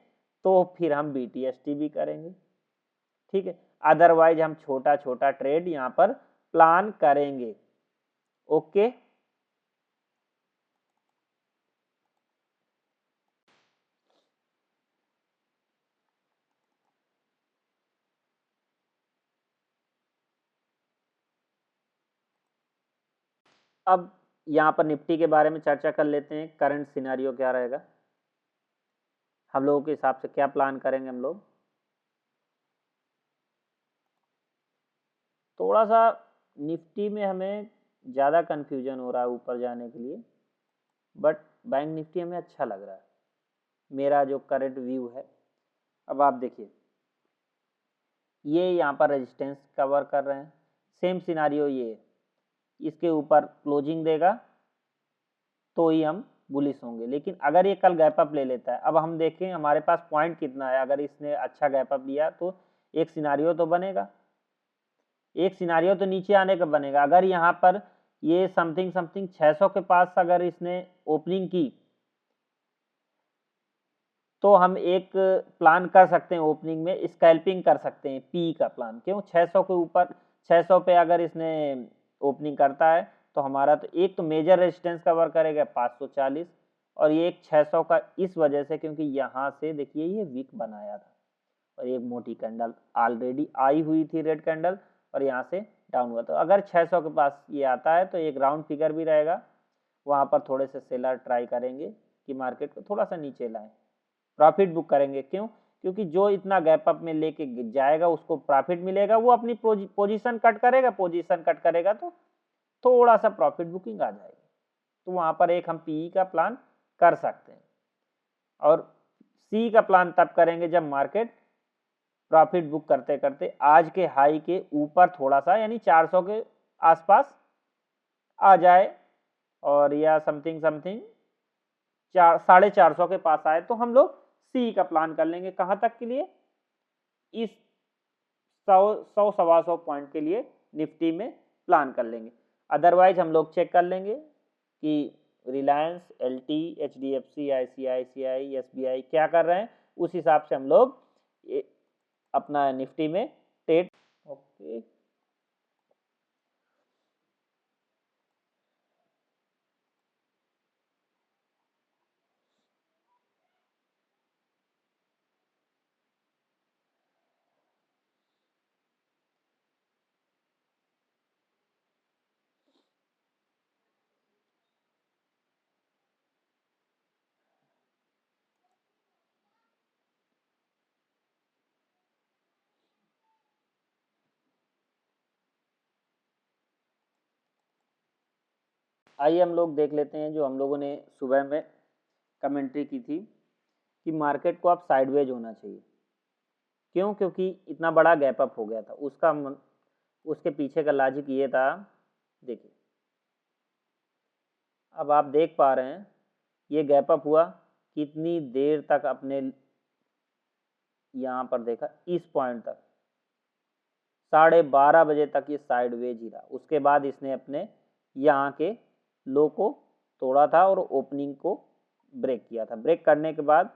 तो फिर हम BTST भी करेंगे, ठीक है, अदरवाइज हम छोटा छोटा ट्रेड यहां पर प्लान करेंगे। ओके, अब यहां पर निफ्टी के बारे में चर्चा कर लेते हैं, करंट सिनेरियो क्या रहेगा, हम लोगों के हिसाब से क्या प्लान करेंगे हम लोग। थोड़ा सा निफ्टी में हमें ज़्यादा कंफ्यूजन हो रहा है ऊपर जाने के लिए, बट बैंक निफ्टी हमें अच्छा लग रहा है, मेरा जो करंट व्यू है। अब आप देखिए, ये यहाँ पर रेजिस्टेंस कवर कर रहे हैं, सेम सिनारियो ये है, इसके ऊपर क्लोजिंग देगा तो ही हम बुलिश होंगे। लेकिन अगर ये कल गैप अप ले लेता है, अब हम देखें हमारे पास पॉइंट कितना है, अगर इसने अच्छा गैप अप लिया तो एक सिनारियो तो बनेगा, एक सिनारियो तो नीचे आने का बनेगा। अगर यहाँ पर ये समथिंग समथिंग 600 के पास अगर इसने ओपनिंग की, तो हम एक प्लान कर सकते हैं, ओपनिंग में स्कैल्पिंग कर सकते हैं, पी का प्लान। क्यों, 600 के ऊपर, 600 पे अगर इसने ओपनिंग करता है तो हमारा तो एक तो मेजर रेजिस्टेंस कवर करेगा 540, और ये एक 600 का इस वजह से, क्योंकि यहाँ से देखिए ये वीक बनाया था और एक मोटी कैंडल ऑलरेडी आई हुई थी रेड कैंडल और यहाँ से डाउन हुआ। तो अगर 600 के पास ये आता है तो एक राउंड फिगर भी रहेगा, वहाँ पर थोड़े से सेलर ट्राई करेंगे कि मार्केट को थोड़ा सा नीचे लाएं, प्रॉफिट बुक करेंगे। क्यों? क्योंकि जो इतना गैप अप में लेके जाएगा उसको प्रॉफिट मिलेगा, वो अपनी पोजीशन कट करेगा, पोजीशन कट करेगा तो थोड़ा सा प्रॉफिट बुकिंग आ जाएगी। तो वहाँ पर एक हम पीई का प्लान कर सकते हैं और सी का प्लान तब करेंगे जब मार्केट प्रॉफिट बुक करते करते आज के हाई के ऊपर थोड़ा सा यानी 400 के आसपास आ जाए और या समथिंग 450 के पास आए तो हम लोग सी का प्लान कर लेंगे। कहाँ तक के लिए? इस 100 सवा 100 पॉइंट के लिए निफ्टी में प्लान कर लेंगे। अदरवाइज हम लोग चेक कर लेंगे कि Reliance, LT, HDFC, ICICI, SBI क्या कर रहे हैं, उस हिसाब से हम लोग अपना निफ्टी में ट्रेड। ओके, आइए हम लोग देख लेते हैं जो हम लोगों ने सुबह में कमेंट्री की थी कि मार्केट को अब साइडवेज होना चाहिए। क्यों? क्योंकि इतना बड़ा गैप अप हो गया था। उसके पीछे का लॉजिक ये था, देखिए अब आप देख पा रहे हैं ये गैप अप हुआ, कितनी देर तक अपने यहाँ पर देखा, इस पॉइंट तक 12:30 बजे तक ये साइडवेज ही रहा। उसके बाद इसने अपने यहाँ के लो को तोड़ा था और ओपनिंग को ब्रेक किया था। ब्रेक करने के बाद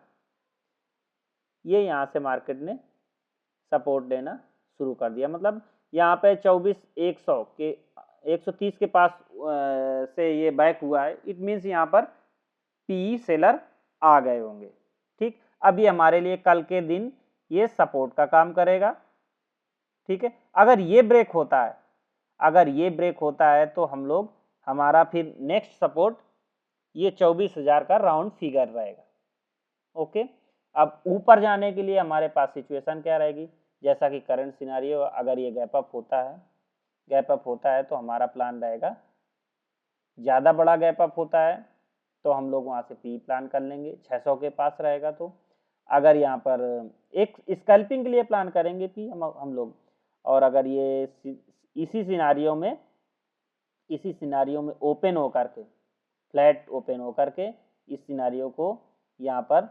ये यहाँ से मार्केट ने सपोर्ट लेना शुरू कर दिया। मतलब यहाँ पे 24,100 के 130 के पास से ये बैक हुआ है। इट मीन्स यहाँ पर पीई सेलर आ गए होंगे। ठीक, अब ये हमारे लिए कल के दिन ये सपोर्ट का काम करेगा। ठीक है, अगर ये ब्रेक होता है तो हम लोग हमारा फिर नेक्स्ट सपोर्ट ये 24,000 का राउंड फिगर रहेगा। ओके, अब ऊपर जाने के लिए हमारे पास सिचुएशन क्या रहेगी? जैसा कि करंट सिनारियो, अगर ये गैप अप होता है तो हमारा प्लान रहेगा, ज़्यादा बड़ा गैप अप होता है तो हम लोग वहाँ से पी प्लान कर लेंगे 600 के पास रहेगा। तो अगर यहाँ पर एक स्कैल्पिंग के लिए प्लान करेंगे पी हम लोग, और अगर ये इसी सिनारियो में ओपन होकर के, फ्लैट ओपन होकर के इस सिनारियो को यहाँ पर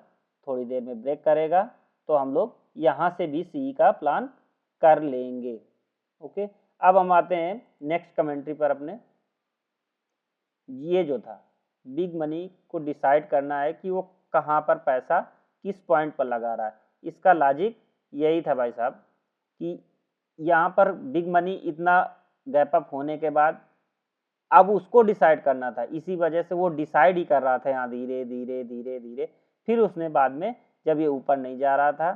थोड़ी देर में ब्रेक करेगा तो हम लोग यहाँ से भी सी का प्लान कर लेंगे। ओके, अब हम आते हैं नेक्स्ट कमेंट्री पर अपने। ये जो था बिग मनी को डिसाइड करना है कि वो कहाँ पर पैसा किस पॉइंट पर लगा रहा है। इसका लॉजिक यही था भाई साहब कि यहाँ पर बिग मनी इतना गैप अप होने के बाद अब उसको डिसाइड करना था, इसी वजह से वो डिसाइड ही कर रहा था यहाँ धीरे धीरे धीरे धीरे। फिर उसने बाद में जब ये ऊपर नहीं जा रहा था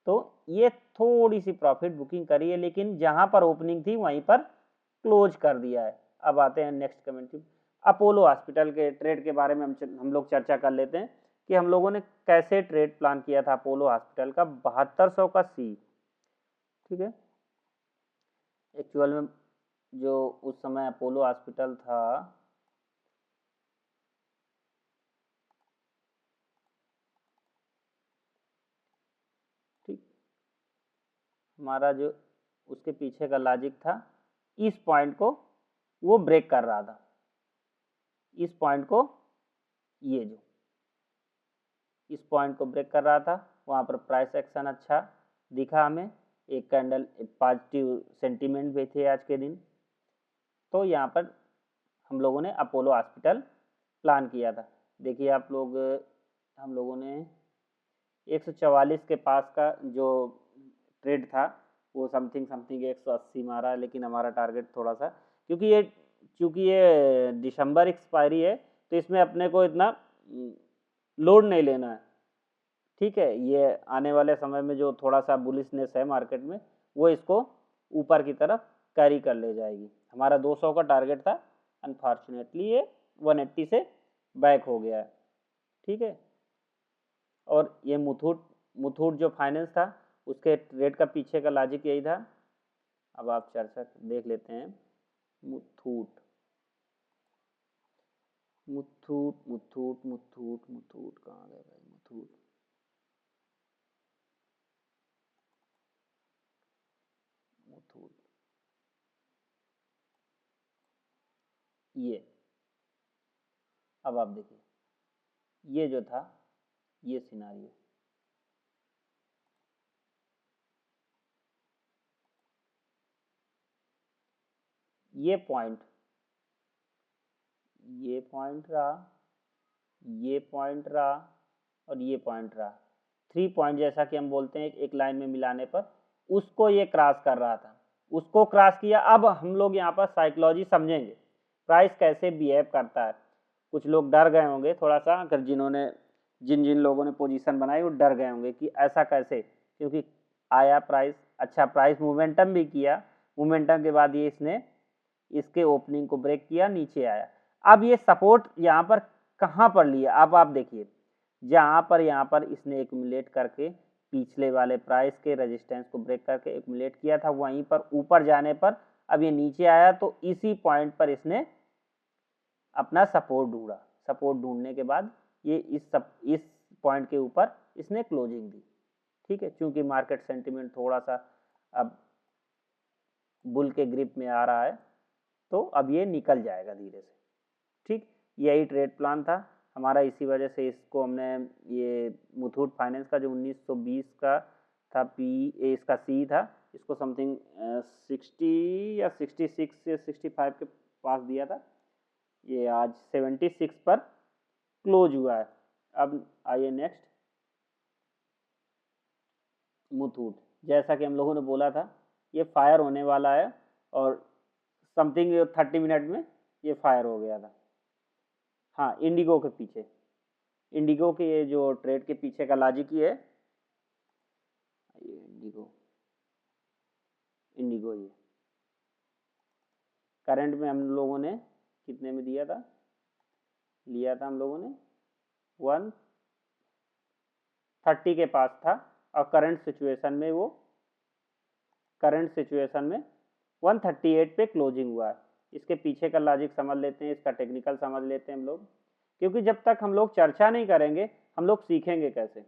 तो ये थोड़ी सी प्रॉफिट बुकिंग करी है, लेकिन जहाँ पर ओपनिंग थी वहीं पर क्लोज कर दिया है। अब आते हैं नेक्स्ट कमेंट्री। अपोलो हॉस्पिटल के ट्रेड के बारे में हम लोग चर्चा कर लेते हैं कि हम लोगों ने कैसे ट्रेड प्लान किया था अपोलो हॉस्पिटल का 7200 का सी। ठीक है, एक्चुअल में जो उस समय अपोलो हॉस्पिटल था ठीक, हमारा जो उसके पीछे का लॉजिक था, इस पॉइंट को वो ब्रेक कर रहा था, इस पॉइंट को, ये जो इस पॉइंट को ब्रेक कर रहा था, वहाँ पर प्राइस एक्शन अच्छा दिखा हमें, एक कैंडल पॉजिटिव सेंटीमेंट भी थे आज के दिन। तो यहाँ पर हम लोगों ने अपोलो हॉस्पिटल प्लान किया था। देखिए आप लोग, हम लोगों ने 144 के पास का जो ट्रेड था वो समथिंग 180 मारा, लेकिन हमारा टारगेट थोड़ा सा, क्योंकि ये दिसंबर एक्सपायरी है तो इसमें अपने को इतना लोड नहीं लेना है, ठीक है। ये आने वाले समय में जो थोड़ा सा बुलिशनेस है मार्केट में, वो इसको ऊपर की तरफ कैरी कर ले जाएगी। हमारा 200 का टारगेट था, अनफॉर्चुनेटली ये 180 से बैक हो गया है, ठीक है। और ये मुथूट जो फाइनेंस था, उसके ट्रेड का पीछे का लॉजिक यही था। अब आप चर्चा देख लेते हैं। मुथूट मुथूट मुथूट मुथूट मुथूट कहाँ गए भाई? मुथूट, मुथूट, ये, अब आप देखिए, ये जो था, ये सिनारियो, ये पॉइंट, ये पॉइंट रहा, ये पॉइंट रहा, और ये पॉइंट रहा। 3 पॉइंट जैसा कि हम बोलते हैं एक लाइन में मिलाने पर, उसको ये क्रॉस कर रहा था, उसको क्रॉस किया। अब हम लोग यहाँ पर साइकोलॉजी समझेंगे, प्राइस कैसे बिहेव करता है। कुछ लोग डर गए होंगे थोड़ा सा, अगर जिन जिन लोगों ने पोजीशन बनाई वो डर गए होंगे कि ऐसा कैसे, क्योंकि आया प्राइस, अच्छा प्राइस मोमेंटम भी किया, मोमेंटम के बाद ये इसने इसके ओपनिंग को ब्रेक किया, नीचे आया। अब ये सपोर्ट यहाँ पर कहाँ पर लिया, अब आप देखिए, जहाँ पर यहाँ पर इसने एक्यूमुलेट करके पिछले वाले प्राइस के रेजिस्टेंस को ब्रेक करके एक्यूमुलेट किया था, वहीं पर ऊपर जाने पर अब ये नीचे आया, तो इसी पॉइंट पर इसने अपना सपोर्ट ढूंढा। सपोर्ट ढूंढने के बाद ये इस पॉइंट के ऊपर इसने क्लोजिंग दी, ठीक है। क्योंकि मार्केट सेंटिमेंट थोड़ा सा अब बुल के ग्रिप में आ रहा है, तो अब ये निकल जाएगा धीरे से, ठीक। यही ट्रेड प्लान था हमारा, इसी वजह से इसको हमने, ये मुथूट फाइनेंस का जो 1920 का था इसका सी था, इसको समथिंग 60 या 66 या 65 के पास दिया था। ये आज 76 पर क्लोज हुआ है। अब आइए नेक्स्ट, मुथूट। जैसा कि हम लोगों ने बोला था, ये फायर होने वाला है, और समथिंग 30 मिनट में ये फायर हो गया था। हाँ, इंडिगो के पीछे, इंडिगो के ये जो ट्रेड के पीछे का लॉजिक ये है, ये इंडिगो, इंडिगो ये करंट में हम लोगों ने कितने में दिया था, लिया था हम लोगों ने 130 के पास था, और करंट सिचुएशन में 138 पे क्लोजिंग हुआ है। इसके पीछे का लॉजिक समझ लेते हैं, इसका टेक्निकल समझ लेते हैं हम लोग, क्योंकि जब तक हम लोग चर्चा नहीं करेंगे हम लोग सीखेंगे कैसे।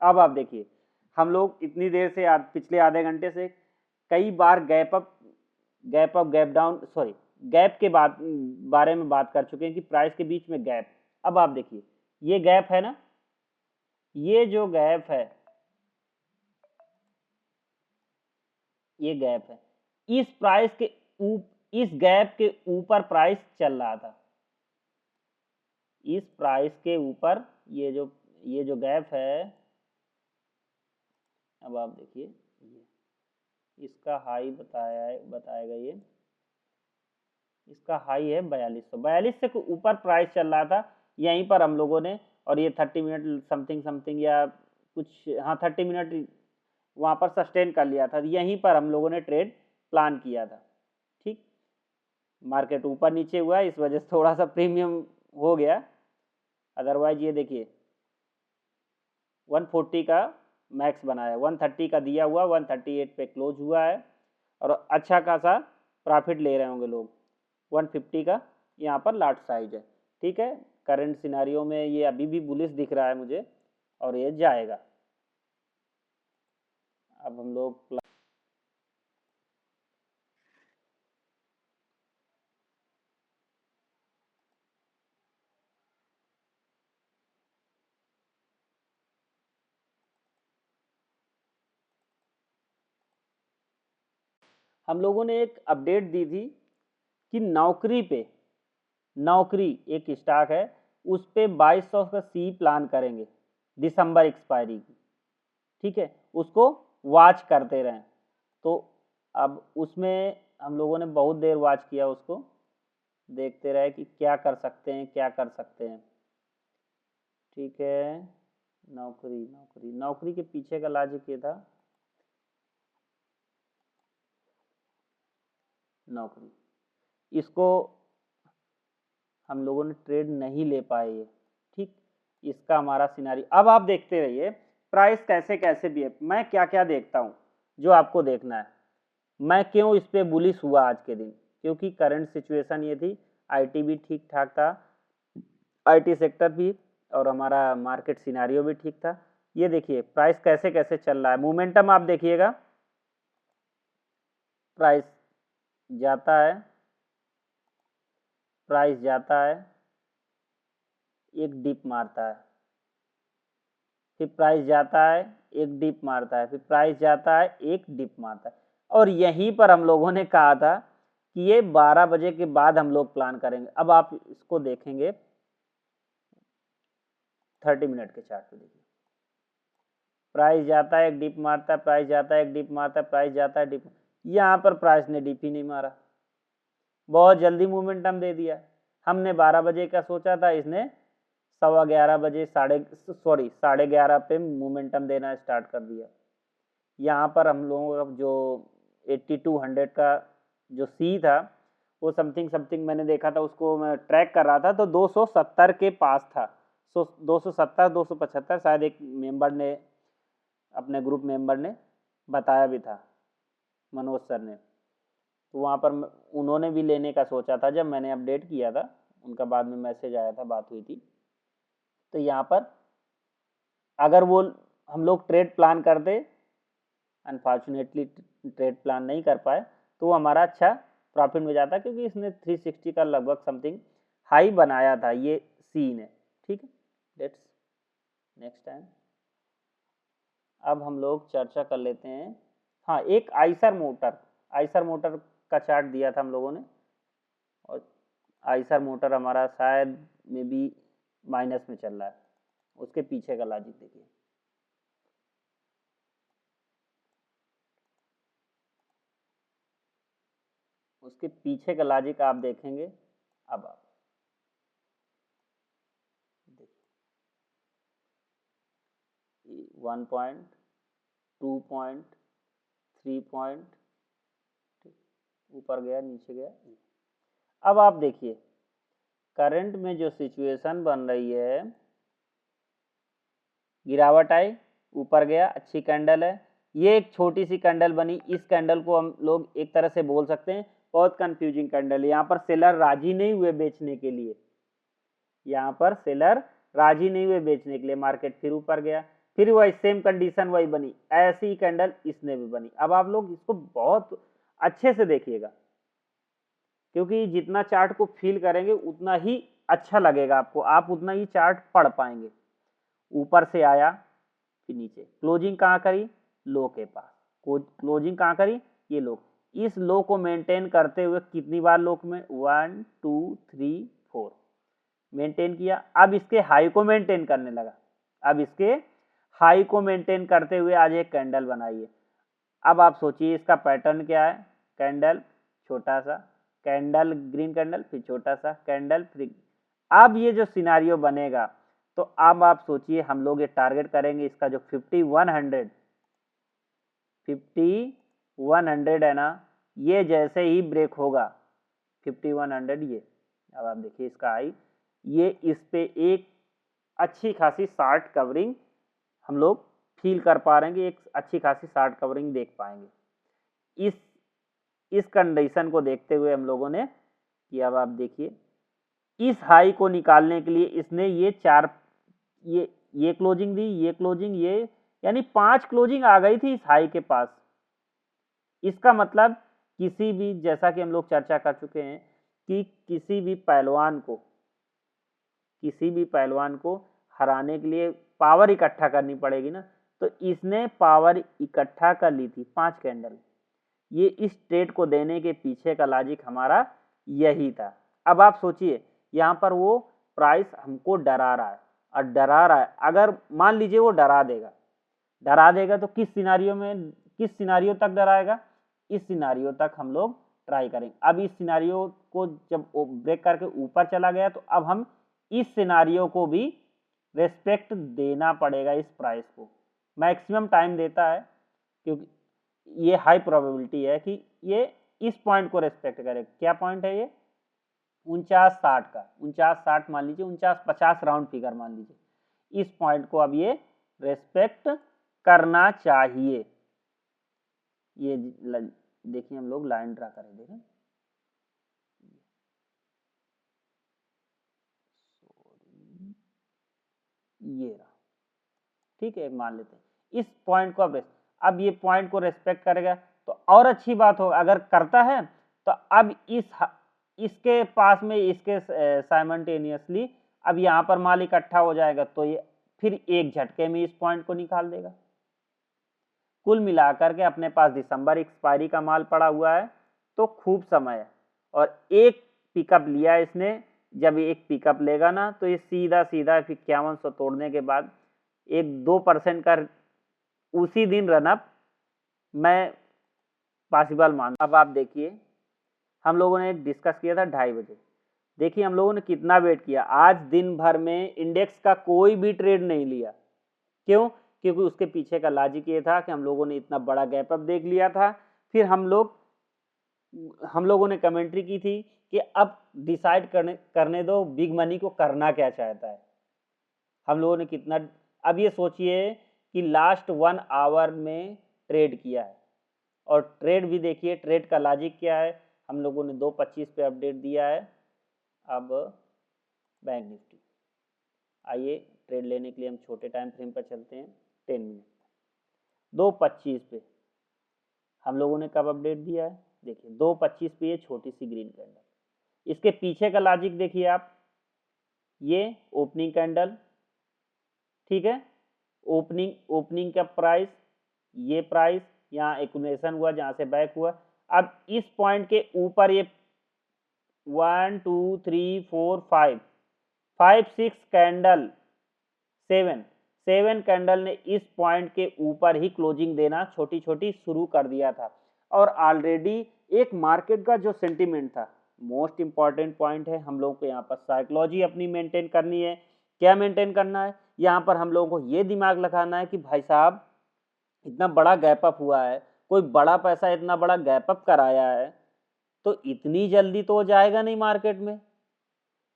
अब आप देखिए, हम लोग इतनी देर से पिछले आधे घंटे से कई बार gap up gap down, sorry, gap के बारे में बात कर चुके हैं कि प्राइस के बीच में गैप। अब आप देखिए, ये गैप है ना, ये जो गैप है, ये गैप है, इस गैप के ऊपर प्राइस चल रहा था, इस प्राइस के ऊपर ये जो गैप है। अब आप देखिए, इसका हाई बताएगा ये, इसका हाई है 4200 से ऊपर प्राइस चल रहा था, यहीं पर हम लोगों ने, और ये 30 मिनट समथिंग समथिंग या कुछ, हाँ 30 मिनट वहाँ पर सस्टेन कर लिया था, यहीं पर हम लोगों ने ट्रेड प्लान किया था, ठीक। मार्केट ऊपर नीचे हुआ है, इस वजह से थोड़ा सा प्रीमियम हो गया, अदरवाइज ये देखिए 140 का मैक्स बनाया, 130 का दिया हुआ, 138 पे क्लोज हुआ है, और अच्छा खासा प्रॉफिट ले रहे होंगे लोग। 150 का यहाँ पर लार्ज साइज है, ठीक है। करंट सिनारियो में ये अभी भी बुलिश दिख रहा है मुझे, और ये जाएगा। अब हम लोग हम लोगों ने एक अपडेट दी थी कि नौकरी एक स्टॉक है, उस पे 2200 का सी प्लान करेंगे दिसंबर एक्सपायरी की, ठीक है। उसको वॉच करते रहें, तो अब उसमें हम लोगों ने बहुत देर वॉच किया, उसको देखते रहे कि क्या कर सकते हैं, क्या कर सकते हैं। ठीक है, नौकरी नौकरी नौकरी के पीछे का लॉजिक ये था, नौकरी, इसको हम लोगों ने ट्रेड नहीं ले पाए ये, ठीक, इसका हमारा सिनारी। अब आप देखते रहिए प्राइस कैसे कैसे भी है, मैं क्या क्या देखता हूँ जो आपको देखना है। मैं क्यों इस पे बुलिश हुआ आज के दिन, क्योंकि करंट सिचुएशन ये थी, आईटी भी ठीक ठाक था, आईटी सेक्टर भी, और हमारा मार्केट सिनारियो भी ठीक था। ये देखिए प्राइस कैसे कैसे चल रहा है, मोमेंटम आप देखिएगा, प्राइस जाता है, प्राइस जाता है, एक डिप मारता है, फिर प्राइस जाता है, एक डिप मारता है, फिर प्राइस जाता है, एक डिप मारता है। और यहीं पर हम लोगों ने कहा था कि ये 12 बजे के बाद हम लोग प्लान करेंगे। अब आप इसको देखेंगे 30 मिनट के चार्ट पे, देखिए प्राइस जाता है, एक डिप मारता है, प्राइस जाता है, एक डिप मारता है, प्राइस जाता है, डिप, यहाँ पर प्राइस ने डिप ही नहीं मारा, बहुत जल्दी मोमेंटम दे दिया। हमने 12 बजे का सोचा था, इसने 11:15 बजे 11:30 पे मोमेंटम देना स्टार्ट कर दिया। यहाँ पर हम लोगों का जो 8200 का जो सी था, वो समथिंग समथिंग मैंने देखा था, उसको मैं ट्रैक कर रहा था तो 270 के पास था, 270 275 शायद, एक मेंबर ने, अपने ग्रुप मेंबर ने बताया भी था, मनोज सर ने। तो वहाँ पर उन्होंने भी लेने का सोचा था, जब मैंने अपडेट किया था उनका बाद में मैसेज आया था, बात हुई थी। तो यहाँ पर अगर वो हम लोग ट्रेड प्लान करते, अनफॉर्चुनेटली ट्रेड प्लान नहीं कर पाए, तो वो हमारा अच्छा प्रॉफिट में जाता, क्योंकि इसने 360 का लगभग समथिंग हाई बनाया था ये सी ने, ठीक है। लेट्स नेक्स्ट टाइम अब हम लोग चर्चा कर लेते हैं, हाँ, एक आइसर मोटर का चार्ट दिया था हम लोगों ने, और आइसर मोटर हमारा शायद में भी माइनस में चल रहा है, उसके पीछे का लॉजिक देखिए, उसके पीछे का लॉजिक आप देखेंगे। अब आप देखिए 1 पॉइंट, 2 पॉइंट, 3 पॉइंट, ऊपर गया, नीचे गया। अब आप देखिए करंट में जो सिचुएशन बन रही है, गिरावट आई, ऊपर गया, अच्छी कैंडल है, ये एक छोटी सी कैंडल बनी, इस कैंडल को हम लोग एक तरह से बोल सकते हैं बहुत कंफ्यूजिंग कैंडल है। यहाँ पर सेलर राजी नहीं हुए बेचने के लिए, यहाँ पर सेलर राजी नहीं हुए बेचने के लिए, मार्केट फिर ऊपर गया, फिर वही सेम कंडीशन वही बनी, ऐसी कैंडल इसने भी बनी। अब आप लोग इसको बहुत अच्छे से देखिएगा, क्योंकि जितना चार्ट को फील करेंगे उतना ही अच्छा लगेगा आपको, आप उतना ही चार्ट पढ़ पाएंगे। ऊपर से आया, फिर नीचे क्लोजिंग कहाँ करी, लो के पास, क्लोजिंग कहाँ करी, ये लो, इस लो को मेंटेन करते हुए कितनी बार लो में, 1 2 3 4 मेंटेन किया। अब इसके हाई को मेंटेन करने लगा, अब इसके हाई को मेंटेन करते हुए आज एक कैंडल बनाई है। अब आप सोचिए इसका पैटर्न क्या है, कैंडल, छोटा सा कैंडल, ग्रीन कैंडल, फिर छोटा सा कैंडल, फिर अब ये जो सिनारियो बनेगा, तो अब आप सोचिए हम लोग ये टारगेट करेंगे इसका जो 5100 है ना, ये जैसे ही ब्रेक होगा 5100, ये अब आप देखिए इसका हाई, ये इस पे एक अच्छी खासी शार्ट कवरिंग हम लोग फील कर पा रहे हैं, एक अच्छी खासी शार्ट कवरिंग देख पाएंगे। इस कंडीशन को देखते हुए हम लोगों ने कि अब आप देखिए इस हाई को निकालने के लिए इसने ये ये क्लोजिंग दी, ये क्लोजिंग, ये यानी 5 क्लोजिंग आ गई थी इस हाई के पास। इसका मतलब किसी भी, जैसा कि हम लोग चर्चा कर चुके हैं कि किसी भी पहलवान को हराने के लिए पावर इकट्ठा करनी पड़ेगी ना, तो इसने पावर इकट्ठा कर ली थी 5 कैंडल। ये इस ट्रेड को देने के पीछे का लॉजिक हमारा यही था। अब आप सोचिए यहाँ पर वो प्राइस हमको डरा रहा है, और डरा रहा है, अगर मान लीजिए वो डरा देगा तो किस सिनारियो तक डराएगा, इस सिनारियो तक हम लोग ट्राई करेंगे। अब इस सिनारियो को जब ब्रेक करके ऊपर चला गया, तो अब हम इस सिनारियो को भी रेस्पेक्ट देना पड़ेगा इस प्राइस को, मैक्सिमम टाइम देता है क्योंकि ये हाई प्रोबेबिलिटी है कि ये इस पॉइंट को रेस्पेक्ट करे। क्या पॉइंट है ये? 49.60 का, 49.60 मान लीजिए, 49.50 राउंड फिगर मान लीजिए। इस पॉइंट को अब ये रेस्पेक्ट करना चाहिए। ये देखिए, हम लोग लाइन ड्रा करें, देखें, ये रहा, ठीक है, मान लेते हैं इस पॉइंट को। अब ये पॉइंट को रेस्पेक्ट करेगा तो और अच्छी बात हो, अगर करता है तो अब इसके पास में इसके साइमल्टेनियसली अब यहाँ पर माल इकट्ठा हो जाएगा, तो ये फिर एक झटके में इस पॉइंट को निकाल देगा। कुल मिलाकर के अपने पास दिसंबर एक्सपायरी का माल पड़ा हुआ है, तो खूब समय है। और एक पिकअप लिया इसने, जब एक पिकअप लेगा ना तो ये सीधा सीधा 5100 तोड़ने के बाद एक 2% का उसी दिन रनअप मैं पॉसिबल मान। अब आप देखिए, हम लोगों ने डिस्कस किया था 2:30 बजे, देखिए हम लोगों ने कितना वेट किया। आज दिन भर में इंडेक्स का कोई भी ट्रेड नहीं लिया। क्यों? क्योंकि उसके पीछे का लॉजिक ये था कि हम लोगों ने इतना बड़ा गैप अप देख लिया था। फिर हम लोगों ने कमेंट्री की थी कि अब डिसाइड करने दो बिग मनी को करना क्या चाहता है। हम लोगों ने कितना, अब ये सोचिए कि लास्ट 1 आवर में ट्रेड किया है, और ट्रेड भी देखिए, ट्रेड का लॉजिक क्या है। हम लोगों ने 2:25 पे अपडेट दिया है। अब बैंक निफ्टी, आइए ट्रेड लेने के लिए हम छोटे टाइम फ्रेम पर चलते हैं, 10 मिनट। 2:25 पे हम लोगों ने कब अपडेट दिया है? देखिए 2:25 पे ये छोटी सी ग्रीन कैंडल, इसके पीछे का लॉजिक देखिए आप, ये ओपनिंग कैंडल, ठीक है, ओपनिंग का प्राइस, ये प्राइस यहाँ एक्यूमुलेशन हुआ जहां से बैक हुआ। अब इस पॉइंट के ऊपर ये 1 2 3 4 5 6 कैंडल, 7 कैंडल ने इस पॉइंट के ऊपर ही क्लोजिंग देना छोटी छोटी शुरू कर दिया था। और ऑलरेडी एक मार्केट का जो सेंटीमेंट था, मोस्ट इंपॉर्टेंट पॉइंट है, हम लोगों को यहाँ पर साइकोलॉजी अपनी मेंटेन करनी है। क्या मेंटेन करना है? यहाँ पर हम लोगों को ये दिमाग लगाना है कि भाई साहब इतना बड़ा गैप अप हुआ है, कोई बड़ा पैसा इतना बड़ा गैप अप कराया है, तो इतनी जल्दी तो जाएगा नहीं मार्केट में,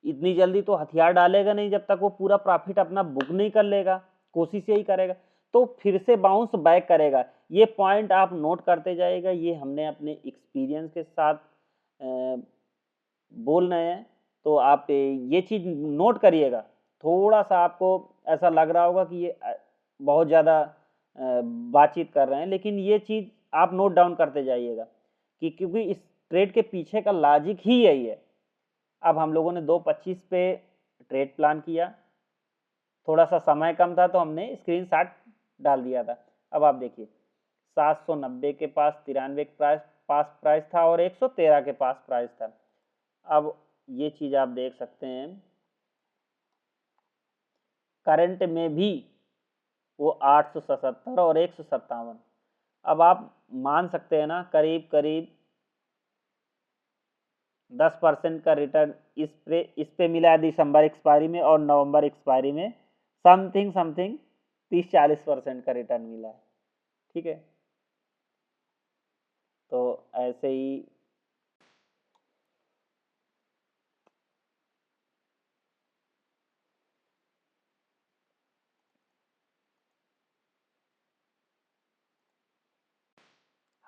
इतनी जल्दी तो हथियार डालेगा नहीं जब तक वो पूरा प्रॉफिट अपना बुक नहीं कर लेगा। कोशिश यही करेगा तो फिर से बाउंस बैक करेगा। ये पॉइंट आप नोट करते जाइएगा, ये हमने अपने एक्सपीरियंस के साथ बोल रहे हैं, तो आप ये चीज़ नोट करिएगा। थोड़ा सा आपको ऐसा लग रहा होगा कि ये बहुत ज़्यादा बातचीत कर रहे हैं, लेकिन ये चीज़ आप नोट डाउन करते जाइएगा कि क्योंकि इस ट्रेड के पीछे का लॉजिक ही यही है। अब हम लोगों ने 2:25 पे ट्रेड प्लान किया, थोड़ा सा समय कम था तो हमने स्क्रीनशॉट डाल दिया था। अब आप देखिए 790 के पास 93 के पास प्राइस था और 113 के पास प्राइस था। अब ये चीज़ आप देख सकते हैं, करंट में भी वो 877 और 157। अब आप मान सकते हैं ना, करीब करीब 10% का रिटर्न इस पे मिला है दिसंबर एक्सपायरी में, और नवंबर एक्सपायरी में समथिंग 30-40% का रिटर्न मिला है, ठीक है। तो ऐसे ही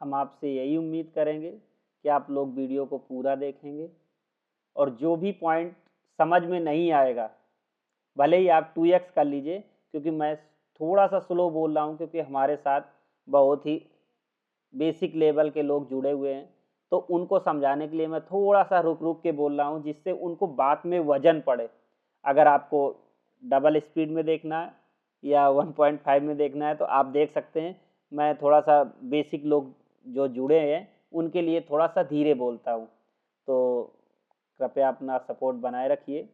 हम आपसे यही उम्मीद करेंगे कि आप लोग वीडियो को पूरा देखेंगे, और जो भी पॉइंट समझ में नहीं आएगा भले ही आप 2x कर लीजिए, क्योंकि मैं थोड़ा सा स्लो बोल रहा हूँ क्योंकि हमारे साथ बहुत ही बेसिक लेवल के लोग जुड़े हुए हैं, तो उनको समझाने के लिए मैं थोड़ा सा रुक रुक के बोल रहा हूँ, जिससे उनको बात में वजन पड़े। अगर आपको डबल स्पीड में देखना है या 1.5 में देखना है तो आप देख सकते हैं। मैं थोड़ा सा बेसिक लोग जो जुड़े हैं उनके लिए थोड़ा सा धीरे बोलता हूँ, तो कृपया अपना सपोर्ट बनाए रखिए।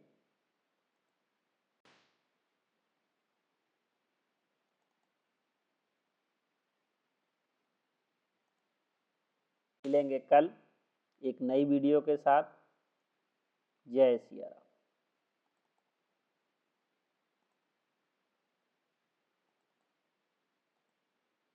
मिलेंगे कल एक नई वीडियो के साथ। जय सिया राम।